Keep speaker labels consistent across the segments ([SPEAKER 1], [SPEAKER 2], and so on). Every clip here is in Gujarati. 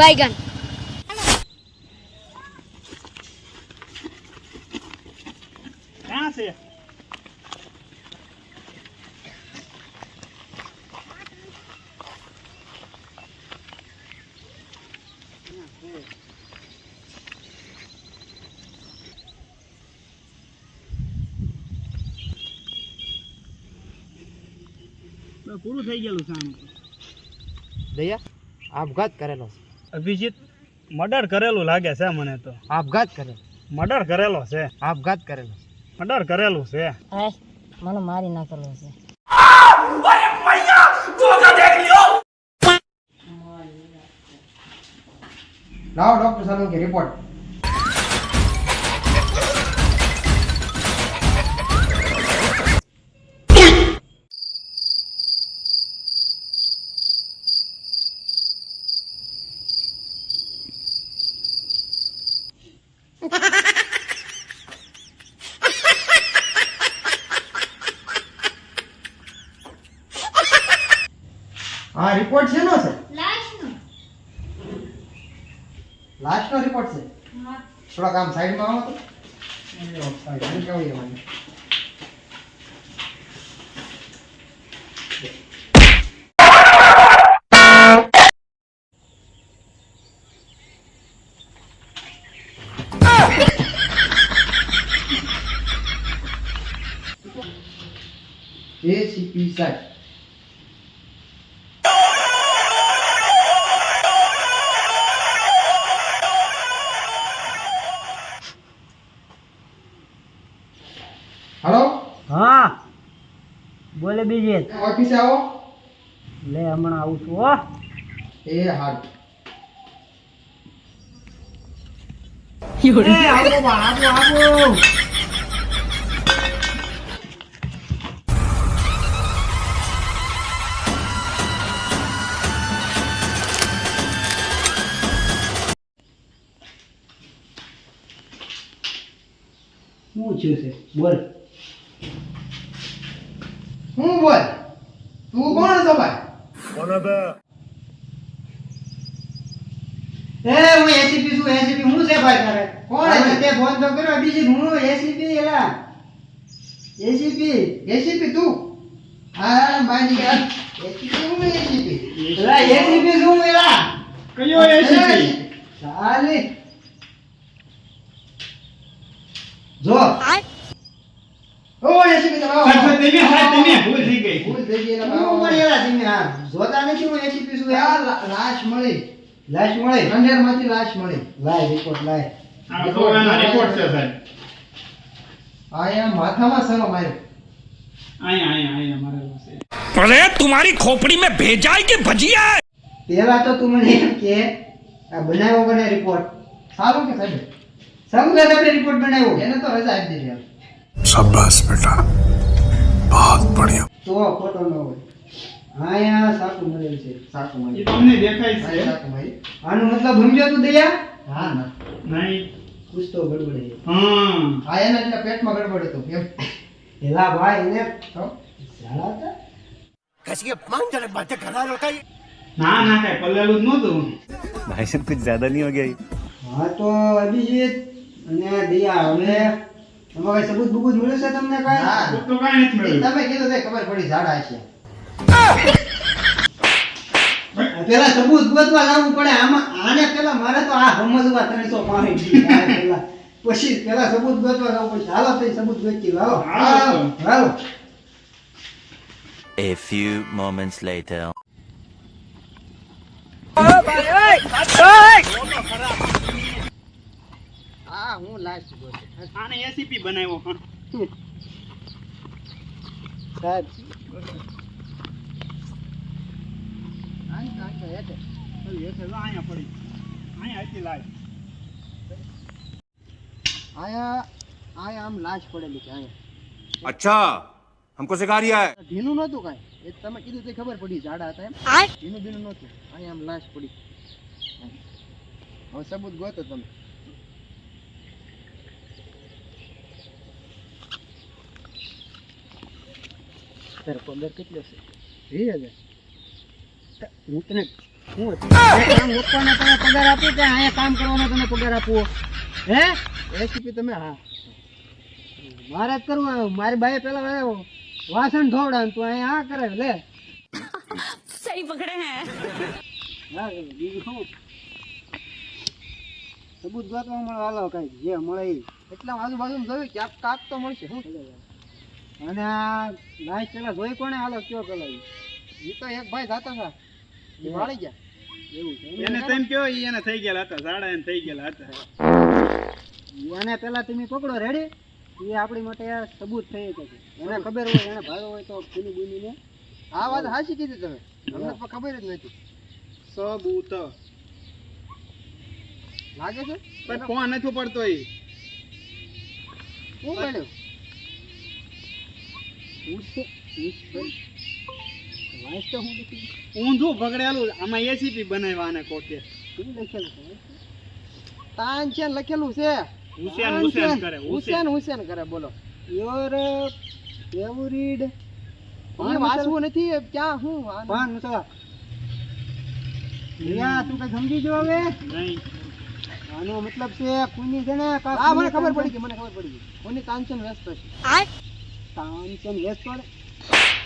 [SPEAKER 1] बैगन
[SPEAKER 2] कहाँ से પૂરું થઈ ગયેલું છે આનું
[SPEAKER 3] દયા આપઘાત કરેલો છે.
[SPEAKER 2] અભિજીત મર્ડર કરેલું લાગે છે મને તો
[SPEAKER 3] આપઘાત કરેલો
[SPEAKER 2] મર્ડર કરેલો છે
[SPEAKER 3] આપઘાત કરેલો
[SPEAKER 2] મર્ડર કરેલું છે
[SPEAKER 1] हाय મને મારી નાખેલો છે
[SPEAKER 3] લાવો ડોક્ટર સાહેબ કે રિપોર્ટ. હા રિપોર્ટ છે નો છે લાસ્ટ નો રિપોર્ટ છે. થોડા કામ સાઈડ માં આવો તો સાઈડ કેવું છે મને ACP સાહેબ. हेलो
[SPEAKER 2] હા બોલે બીજે
[SPEAKER 3] ऑफिस आओ
[SPEAKER 2] લે હમણાં આવું છું હો
[SPEAKER 3] ए हार्ड
[SPEAKER 2] આવો આવો શું છે બોલ
[SPEAKER 3] હું બોલ તું કોણ છો ભાઈ એ હું એસીપી છું એસીપી હું છે ભાઈ તારે કોણ છે તે ફોન તો કર્યો બીજી હું એસીપી એલા એસીપી તું હા માની ગયા એસીપી હું એસીપી એલા એસીપી છું એલા
[SPEAKER 2] કયો એસીપી
[SPEAKER 3] ચાલે જો ઓ એસીપી તો
[SPEAKER 2] તમે ભૂલ થઈ ગઈ
[SPEAKER 3] ભૂલ થઈ ગઈ એલા હું મળેલા તમે હા જોતા નથી હું એસીપી છું યાર લાશ મળી અંધેરમાંથી લાશ મળી લાય રિપોર્ટ લાય
[SPEAKER 2] આ તો એનો રિપોર્ટ છે સાહેબ
[SPEAKER 3] આયા માથામાં સરો માર્યો
[SPEAKER 2] આયા મારેલો છે
[SPEAKER 4] अरे तुम्हारी खोपड़ी में भेजा है कि भजिया है?
[SPEAKER 3] પેલા તો તું મને એમ કે આ બનાવ્યો કોને રિપોર્ટ સારું કે સાહેબ સારું કે આપણે રિપોર્ટ બનાવ્યો એને તો રજા આપી દીધી
[SPEAKER 4] शाबाश बेटा बहुत बढ़िया.
[SPEAKER 3] તો ખોટો ન હોય આયા સાકુ મળેલ છે સાકુ
[SPEAKER 2] એ
[SPEAKER 3] મળેલ
[SPEAKER 2] તમને દેખાય છે
[SPEAKER 3] સાકુ મળી આનો મતલબ સમજો તું દયા હા ના
[SPEAKER 2] નહીં
[SPEAKER 3] કુછ તો ગડબડ છે
[SPEAKER 2] હા
[SPEAKER 3] આ એના એટલે પેટમાં ગડબડ હતો કેમ એલા ભાઈ એને તો ઝાડા હતા
[SPEAKER 2] ના કઈ પલ્લેલું જ નહોતું
[SPEAKER 5] भाई साहब कुछ ज्यादा नहीं हो गया ये?
[SPEAKER 3] હા તો અભિજીત અને દયા હવે તમારે સબૂત બુબૂત મળ્યું છે તમને કઈ
[SPEAKER 2] તો કાંઈ નથી મળ્યું
[SPEAKER 3] તમે કીધું તે ખબર પડી ઝાડા છે પેલા સબૂત ગોતવા લાવવું પડે આમાં આને પેલા મારે તો આ સમજવા 305 પેલા પછી પેલા સબૂત ગોતવા લાવવું પડશે હાલો તો સબૂત ગોતી લાવો હાલો
[SPEAKER 6] A few moments later.
[SPEAKER 3] હા હું લાસ્ટ ગોતે
[SPEAKER 2] આને એસીપી બનાવ્યો
[SPEAKER 3] સાહેબ આની હેઠે
[SPEAKER 2] અહીંયા પડી અહીંયા હતી લાઈટ
[SPEAKER 3] આયા આમ લાશ પડેલી છે આયા
[SPEAKER 4] अच्छा हमको सिखा रिया है.
[SPEAKER 3] ઢીનું નહોતું કાંઈ એ તમે કીધું તે ખબર પડી ઝાડા હતા એમ ઢીનું બીનું નહોતું અહીંયા આમ લાશ પડી હવે સબૂત ગોતો તમે તારો પગાર કેટલો છે 20,000 હું તને હું કામ લોકોને તમે પગાર આપો કે અહીંયા કામ કરવાનો તમે પગાર આપવો હે એસીપી તમે હા મારે જ કરવું આવે. મારી બાઈએ પેલા વાસણ ધોવડાવે તું અહીંયા આ કરે લે
[SPEAKER 7] सही पकड़े हैं.
[SPEAKER 3] હા બીજું શું સબૂત ગોતવા મળે હાલો કઈ જે મળે એ એટલા આજુબાજુ જોયું ક્યાંક કાક તો મળશે શું અને આ લાઈટ પેલા જોઈ કોને હાલો કયો પેલા એ તો એક ભાઈ જાતા હતા એ વાળી ગયા એવું છે
[SPEAKER 2] એને તેમ કયો ઈ એને થઈ ગયેલા હતા ઝાડા એને થઈ ગયેલા હતા
[SPEAKER 3] એને પેલા તમે પકડો રેડી એ આપણી માટે સબૂત થઈ શકે એને ખબર હોય એને ભાડો હોય તો ખુલી બુનીને આ વાત હાચી કીધી તમે અમને તો ખબર જ નથી
[SPEAKER 2] સબૂત
[SPEAKER 3] લાગે છે
[SPEAKER 2] પણ ફોન નથી પડતો ઈ
[SPEAKER 3] શું બન્યું વાંચ તો હું લખી
[SPEAKER 2] ઊંધું પકડેલું આમાં એસીપી બનાવ્યા આને કોકે
[SPEAKER 3] શું લખેલું છે તાનચેન લખેલું છે
[SPEAKER 2] હુસેન હુસેન કરે
[SPEAKER 3] હુસેન હુસેન કરે બોલો યોર ફેવરિટ એ વાંચવું નથી ક્યાં હું પાન મસાલા રિયા તું કઈ સમજી જો હવે
[SPEAKER 2] નહીં
[SPEAKER 3] આનો મતલબ છે કોની છે ને હા મને ખબર પડી ગઈ કોની તાનચેન વ્યસ્ત છે તાનચેન વ્યસ્ત પડે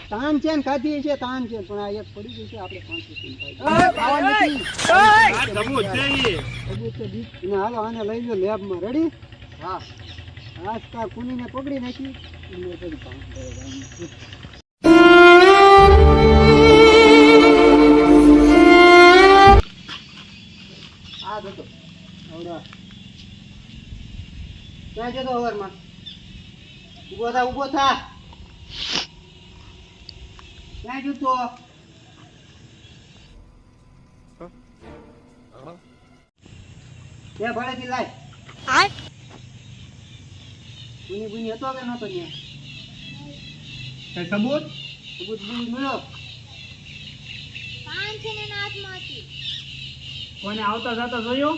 [SPEAKER 3] તાનચેન ખાધી છે તાનચેન પણ આ એક પડી ગઈ છે આપણે 500 નથી
[SPEAKER 2] આ સબૂત છે ઈ
[SPEAKER 3] સબૂત છે બીજ ને હાલો આને લઈ લો લેબમાં રેડી હા આજકાલ કુનીને પકડી નાખી એને પછી કામ કરે આ જતો આવડા ક્યાં જતો હવારમાં ઊભો થા ક્યાં જતો બે ભાડેથી લાય બુની હતો કે નતો ત્યાં
[SPEAKER 2] કઈ સબૂત
[SPEAKER 3] સબૂત બુની મળ્યો
[SPEAKER 2] કોને આવતા જતા જોયો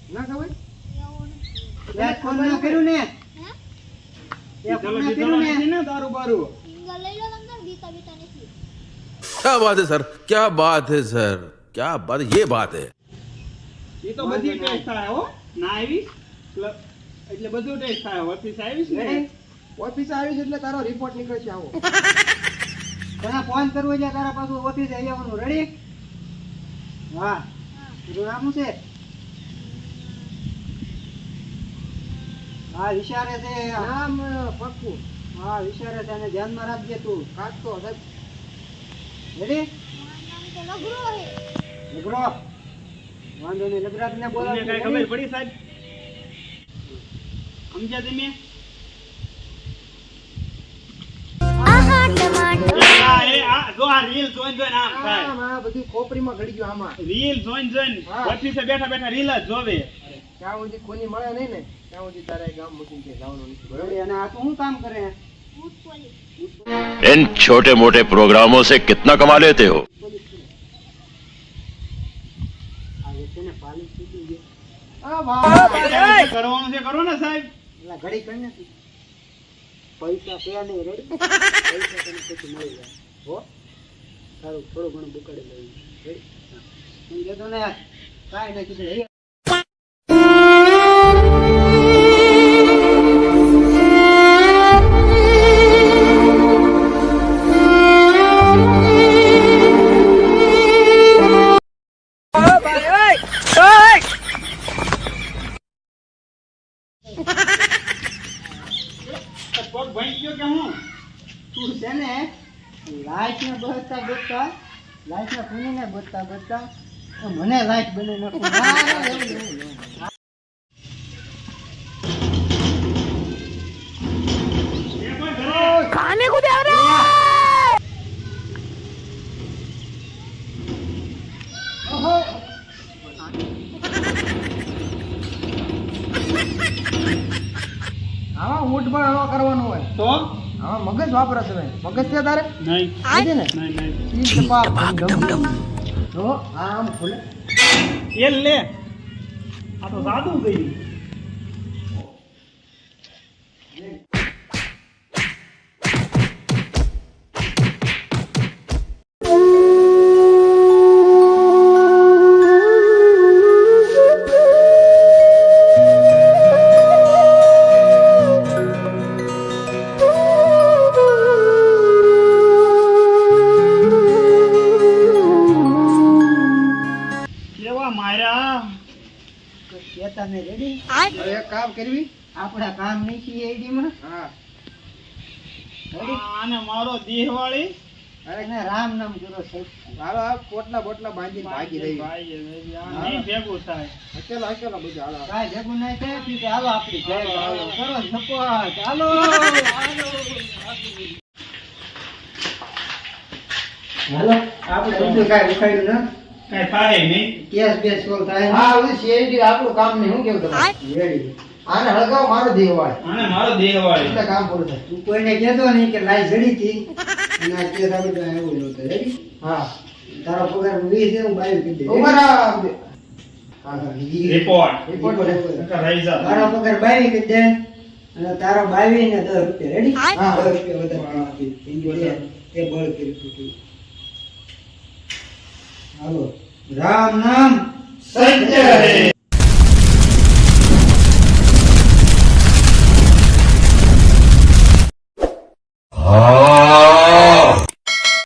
[SPEAKER 3] ના ખબર યાર ફોન ના કર્યું ને
[SPEAKER 2] ચલો દીધો નથી ને તારું બારું
[SPEAKER 8] क्या बात है सर क्या बात है सर क्या बात ये बात है
[SPEAKER 2] ઈ તો બધી ટેસ્ટ થાય હો ના આવી એટલે બધું ટેસ્ટ થાય ઓફિસ આવી છે ને
[SPEAKER 3] ઓફિસ આવી છે એટલે તારો રિપોર્ટ નીકળશે આવો તને ફોન કરવો છે તારા પાછું ઓફિસે આવી આવવાનું રેડી હા તારું નામ શું છે હા વિચારે છે નામ પક્કું હા વિચારે છે અને ધ્યાનમાં રાખજે તું કાઢતો રેડી લગરો વાંધો નહીં લગરાજને બોલાવ
[SPEAKER 2] તમને કઈ ખબર પડી સાહેબ સમજ્યા તમે જો આ રીલ જોઈન આમ થાય
[SPEAKER 3] આ બધી ખોપડીમાં ઘડી ગયો આમાં
[SPEAKER 2] રીલ જોઈન ઓફિસે બેઠા બેઠા રીલ જ જોવે
[SPEAKER 3] ત્યાં સુધી કોની મળે નહીં ને ત્યાં સુધી તારે ગામ મૂકીને કે જવાનું નથી બરાબર અને આ તો શું કામ કરે
[SPEAKER 8] इन छोटे मोटे प्रोग्रामों से कितना कमा लेते हो
[SPEAKER 3] આ વ્યક્તિને પાલી સીધી ગયો
[SPEAKER 2] કરવાનું છે કરો ને સાહેબ
[SPEAKER 3] એટલે ઘડી કરી નથી પૈસા છે નહીં રેડી પૈસા તને પછી મળી જાય હો સારું થોડું ઘણું બુકાડી લઈ રેડી સમજે તો ને કાંઈ નથી કીધું
[SPEAKER 2] પગ ભાઈ ગયો કે હું
[SPEAKER 3] તું છે ને લાઈટ ને બચતા લાઈટ ને ખૂનીને બચતા મને લાઈટ બની નાખું
[SPEAKER 7] खाने को दे रहे
[SPEAKER 3] આમાં ઊંટ પણ હવા કરવાનું હોય
[SPEAKER 2] તો
[SPEAKER 3] આમાં મગજ વાપરે છે મગજ છે તારે
[SPEAKER 2] નહીં
[SPEAKER 3] છે ને
[SPEAKER 2] નહીં
[SPEAKER 3] ઈ પાપ તો આમ ખુલે
[SPEAKER 2] એ લે આ તો સાદું ગયું હા
[SPEAKER 3] કહેતા નહીં રેડી
[SPEAKER 2] હવે એક કામ કરવી
[SPEAKER 3] આપણા કામ નહીં છીએ આઈડીમાં
[SPEAKER 2] હા
[SPEAKER 3] રેડી
[SPEAKER 2] આને મારો દેહવાળી
[SPEAKER 3] અને રામ નામ કરો સાહેબ
[SPEAKER 2] હાલો આ પોટલા બોટલા બાંધીને ભાગી રહી નહીં ભેગું થાય અકેલો બધું હાલો
[SPEAKER 3] કાંઈ ભેગું નહીં થાય ઠીક છે, હાલો આપણી જય
[SPEAKER 2] હાલો.
[SPEAKER 3] કરો સપોર્ટ હાલો હાલો આપણે બધું કાંઈ ઉખાડ્યું ના
[SPEAKER 2] કઈ થાય નહીં
[SPEAKER 3] કેસ બેસ સોલ્વ થાય
[SPEAKER 2] હા બધું સીઆઈડી આપણું કામ નહીં હું કેવું તમારે
[SPEAKER 3] રેડી
[SPEAKER 2] આને હળગાવ મારો દેહવાળી આને મારો દેહવાળી એટલે કામ પૂરું થાય
[SPEAKER 3] તું કોઈને કહેતો નહીં કે લાઈ જડી હતી અને આ કેસ આપણે તો એવું નહોતું રેડી
[SPEAKER 2] હા
[SPEAKER 3] તારો પગાર 20 છે હું 22 કરી દે
[SPEAKER 2] રિપોર્ટ
[SPEAKER 3] તારો પગાર 22 કરી દે અને તારો 22 ને 10 રૂપિયા રેડી
[SPEAKER 2] હા.
[SPEAKER 3] 10 રૂપિયા વધારે આપી એ બળ કરી તું હાલો રામ નામ
[SPEAKER 2] સત્ય